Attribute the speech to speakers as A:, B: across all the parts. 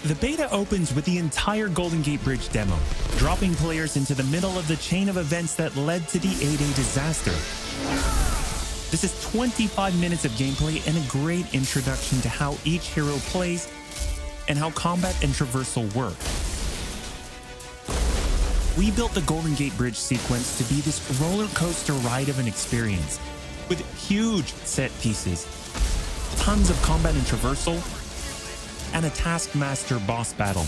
A: The beta opens with the entire Golden Gate Bridge demo, dropping players into the middle of the chain of events that led to the A-Day disaster. This is 25 minutes of gameplay and a great introduction to how each hero plays and how combat and traversal work. We built the Golden Gate Bridge sequence to be this roller coaster ride of an experience, with huge set pieces, tons of combat and traversal, and a Taskmaster boss battle.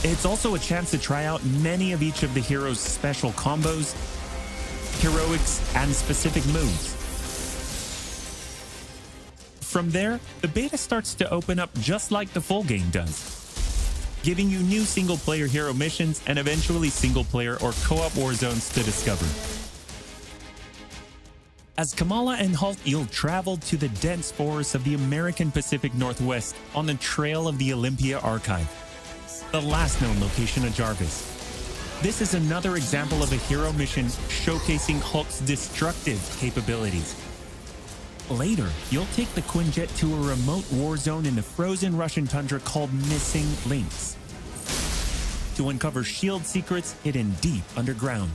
A: It's also a chance to try out many of each of the heroes' special combos, heroics, and specific moves. From there, the beta starts to open up just like the full game does, giving you new single-player hero missions and eventually single-player or co-op war zones to discover. As Kamala and Hulk, you'll travel to the dense forests of the American Pacific Northwest on the trail of the Olympia Archive, the last known location of Jarvis. This is another example of a hero mission showcasing Hulk's destructive capabilities. Later, you'll take the Quinjet to a remote war zone in the frozen Russian tundra called Missing Links to uncover shield secrets hidden deep underground.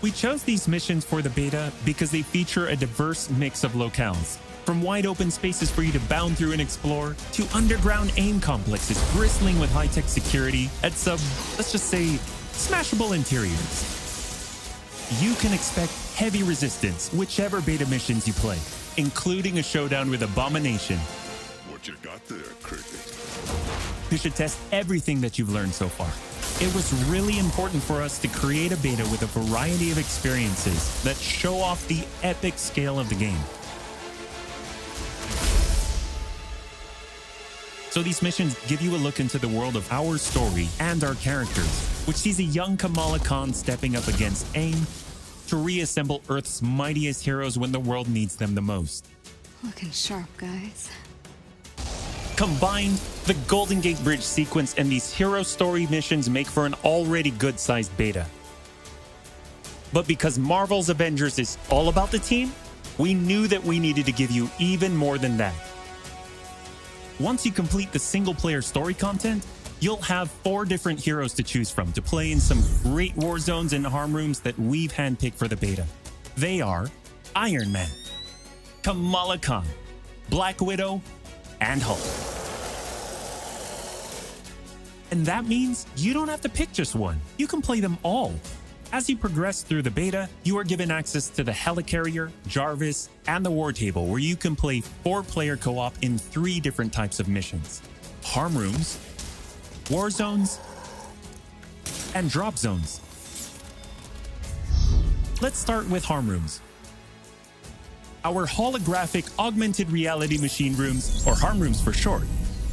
A: We chose these missions for the beta because they feature a diverse mix of locales, from wide open spaces for you to bound through and explore, to underground aim complexes bristling with high-tech security at some, let's just say, smashable interiors. You can expect heavy resistance whichever beta missions you play, including a showdown with Abomination.
B: What you got there, Cricket?
A: You should test everything that you've learned so far. It was really important for us to create a beta with a variety of experiences that show off the epic scale of the game. So these missions give you a look into the world of our story and our characters, which sees a young Kamala Khan stepping up against AIM to reassemble Earth's mightiest heroes when the world needs them the most.
C: Looking sharp, guys.
A: Combined, the Golden Gate Bridge sequence and these hero story missions make for an already good-sized beta. But because Marvel's Avengers is all about the team, we knew that we needed to give you even more than that. Once you complete the single-player story content, you'll have 4 different heroes to choose from to play in some great war zones and harm rooms that we've handpicked for the beta. They are Iron Man, Kamala Khan, Black Widow, and Hulk. And that means you don't have to pick just one. You can play them all. As you progress through the beta, you are given access to the Helicarrier, Jarvis, and the War Table, where you can play 4-player co-op in 3 different types of missions: harm rooms, war zones, and drop zones. Let's start with harm rooms. Our holographic augmented reality machine rooms, or harm rooms for short,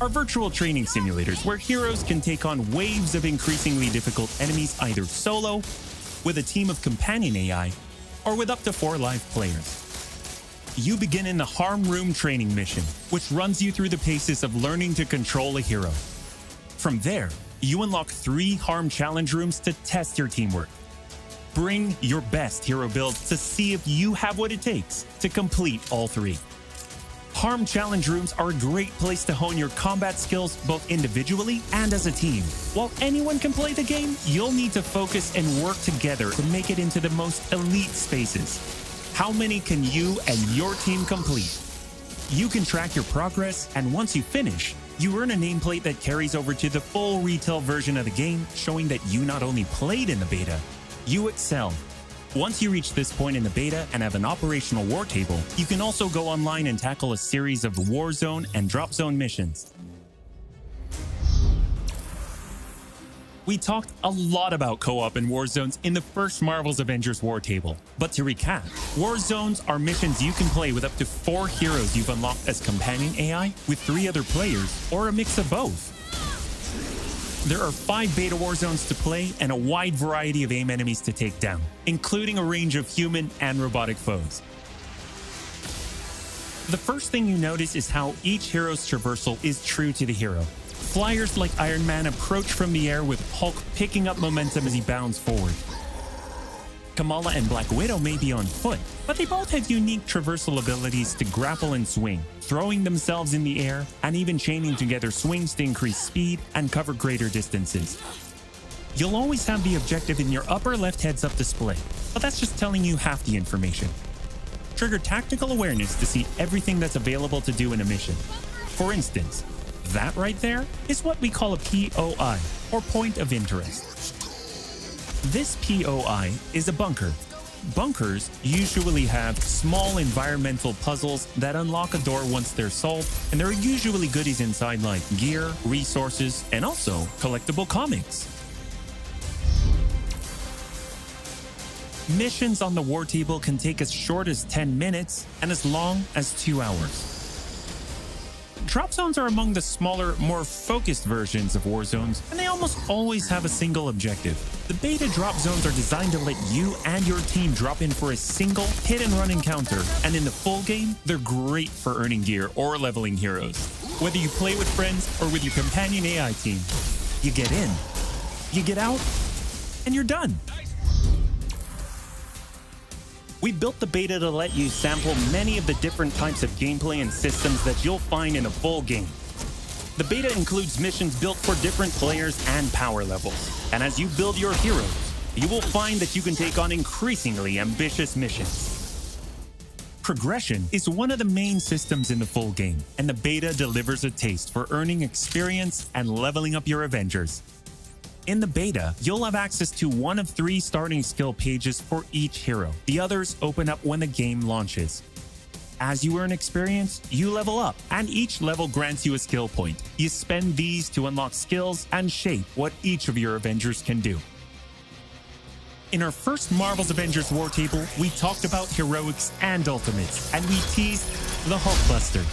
A: are virtual training simulators where heroes can take on waves of increasingly difficult enemies either solo, with a team of companion AI, or with up to 4 live players. You begin in the harm room training mission, which runs you through the paces of learning to control a hero. From there, you unlock 3 harm challenge rooms to test your teamwork. Bring your best hero build to see if you have what it takes to complete all 3. Harm challenge rooms are a great place to hone your combat skills both individually and as a team. While anyone can play the game, you'll need to focus and work together to make it into the most elite spaces. How many can you and your team complete? You can track your progress, and once you finish, you earn a nameplate that carries over to the full retail version of the game, showing that you not only played in the beta, you excel. Once you reach this point in the beta and have an operational war table, you can also go online and tackle a series of war zone and drop zone missions. We talked a lot about co-op and war zones in the first Marvel's Avengers war table. But to recap, war zones are missions you can play with up to 4 heroes you've unlocked as companion AI, with 3 other players, or a mix of both. There are 5 beta war zones to play and a wide variety of AIM enemies to take down, including a range of human and robotic foes. The first thing you notice is how each hero's traversal is true to the hero. Flyers like Iron Man approach from the air with Hulk picking up momentum as he bounds forward. Kamala and Black Widow may be on foot, but they both have unique traversal abilities to grapple and swing, throwing themselves in the air, and even chaining together swings to increase speed and cover greater distances. You'll always have the objective in your upper left heads-up display, but that's just telling you half the information. Trigger tactical awareness to see everything that's available to do in a mission. For instance, that right there is what we call a POI, or point of interest. This POI is a bunker. Bunkers usually have small environmental puzzles that unlock a door once they're solved, and there are usually goodies inside like gear, resources, and also collectible comics. Missions on the war table can take as short as 10 minutes and as long as 2 hours. Drop zones are among the smaller, more focused versions of war zones, and they almost always have a single objective. The beta drop zones are designed to let you and your team drop in for a single hit-and-run encounter, and in the full game, they're great for earning gear or leveling heroes. Whether you play with friends or with your companion AI team, you get in, you get out, and you're done. We built the beta to let you sample many of the different types of gameplay and systems that you'll find in a full game. The beta includes missions built for different players and power levels, and as you build your heroes, you will find that you can take on increasingly ambitious missions. Progression is one of the main systems in the full game, and the beta delivers a taste for earning experience and leveling up your Avengers. In the beta, you'll have access to one of 3 starting skill pages for each hero. The others open up when the game launches. As you earn experience, you level up, and each level grants you a skill point. You spend these to unlock skills and shape what each of your Avengers can do. In our first Marvel's Avengers War Table, we talked about heroics and ultimates, and we teased the Hulkbuster.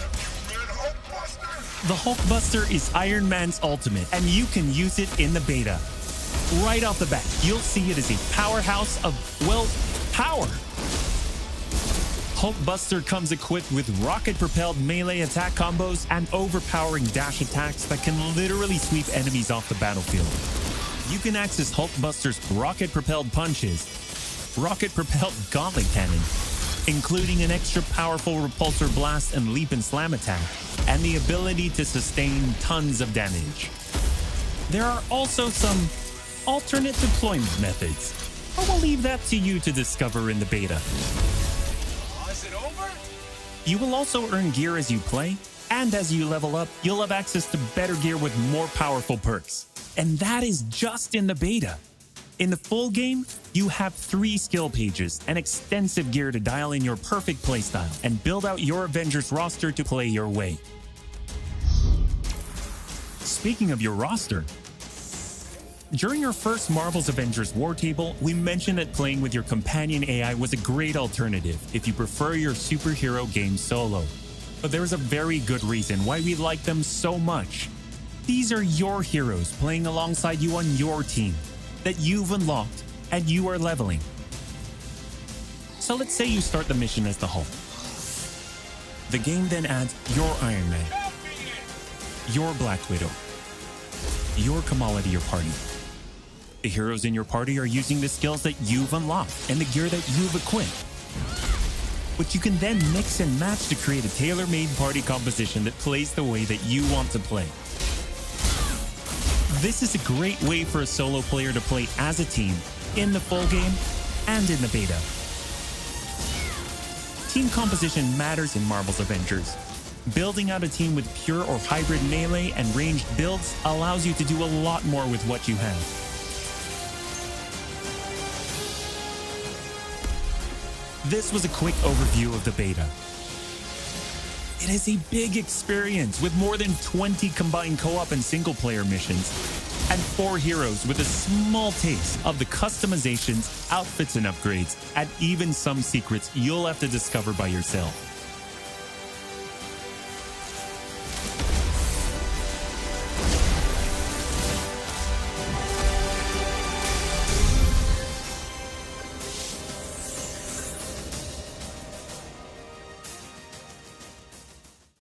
A: The Hulkbuster is Iron Man's ultimate, and you can use it in the beta. Right off the bat, you'll see it as a powerhouse of, well, power. Hulkbuster comes equipped with rocket-propelled melee attack combos and overpowering dash attacks that can literally sweep enemies off the battlefield. You can access Hulkbuster's rocket-propelled punches, rocket-propelled gauntlet cannon, including an extra powerful repulsor blast and leap and slam attack, and the ability to sustain tons of damage. There are also some alternate deployment methods, but we'll leave that to you to discover in the beta.
D: Is it over?
A: You will also earn gear as you play, and as you level up, you'll have access to better gear with more powerful perks. And that is just in the beta. In the full game, you have 3 skill pages and extensive gear to dial in your perfect playstyle and build out your Avengers roster to play your way. Speaking of your roster, during our first Marvel's Avengers War Table, we mentioned that playing with your companion AI was a great alternative if you prefer your superhero game solo. But there is a very good reason why we like them so much. These are your heroes playing alongside you on your team that you've unlocked and you are leveling. So let's say you start the mission as the Hulk. The game then adds your Iron Man, your Black Widow, your Kamala to your party. The heroes in your party are using the skills that you've unlocked and the gear that you've equipped, which you can then mix and match to create a tailor-made party composition that plays the way that you want to play. This is a great way for a solo player to play as a team in the full game and in the beta. Team composition matters in Marvel's Avengers. Building out a team with pure or hybrid melee and ranged builds allows you to do a lot more with what you have. This was a quick overview of the beta. It is a big experience with more than 20 combined co-op and single-player missions, and 4 heroes with a small taste of the customizations, outfits and upgrades, and even some secrets you'll have to discover by yourself.